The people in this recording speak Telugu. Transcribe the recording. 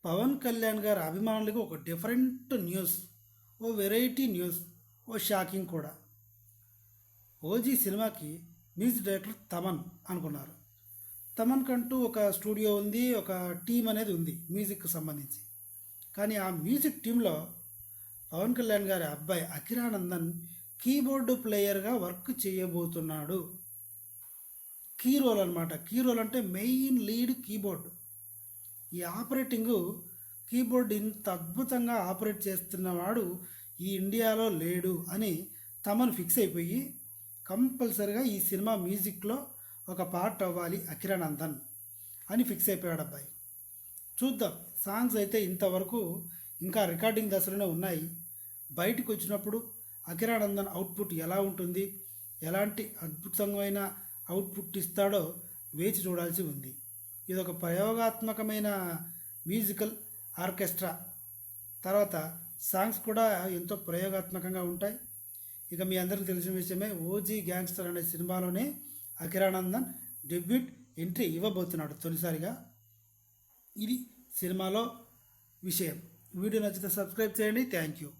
పవన్ కళ్యాణ్ గారి అభిమానులకి ఒక డిఫరెంట్ న్యూస్, ఓ వెరైటీ న్యూస్, ఓ షాకింగ్ కూడా. ఓజీ సినిమాకి మ్యూజిక్ డైరెక్టర్ తమన్ అనుకున్నారు. తమన్ కంటూ ఒక స్టూడియో ఉంది, ఒక టీం అనేది ఉంది మ్యూజిక్కి సంబంధించి. కానీ ఆ మ్యూజిక్ టీంలో పవన్ కళ్యాణ్ గారి అబ్బాయి అకిరానందన్ కీబోర్డు ప్లేయర్గా వర్క్ చేయబోతున్నాడు. కీ రోల్ అనమాట. కీ రోల్ అంటే మెయిన్ లీడ్ కీబోర్డు. ఈ ఆపరేటింగు కీబోర్డ్ ఇంత అద్భుతంగా ఆపరేట్ చేస్తున్నవాడు ఈ ఇండియాలో లేడు అని తమను ఫిక్స్ అయిపోయి కంపల్సరిగా ఈ సినిమా మ్యూజిక్లో ఒక పార్ట్ అవ్వాలి అకిరానందన్ అని ఫిక్స్ అయిపోయాడు అబ్బాయి. చూద్దాం. సాంగ్స్ అయితే ఇంతవరకు ఇంకా రికార్డింగ్ దశలోనే ఉన్నాయి. బయటకు వచ్చినప్పుడు అకిరానందన్ అవుట్పుట్ ఎలా ఉంటుంది, ఎలాంటి అద్భుతమైన అవుట్పుట్ ఇస్తాడో వేచి చూడాల్సి ఉంది. ఇది ఒక ప్రయోగాత్మకమైన మ్యూజికల్ ఆర్కెస్ట్రా. తర్వాత సాంగ్స్ కూడా ఎంతో ప్రయోగాత్మకంగా ఉంటాయి. ఇక మీ అందరికీ తెలిసిన విషయమే, ఓజీ గ్యాంగ్స్టర్ అనే సినిమాలోనే అకిరానందన్ డెబ్యూట్ ఎంట్రీ ఇవ్వబోతున్నాడు తొలిసారిగా. ఇది సినిమాలో విషయం. వీడియో నచ్చితే సబ్స్క్రైబ్ చేయండి. Thank you.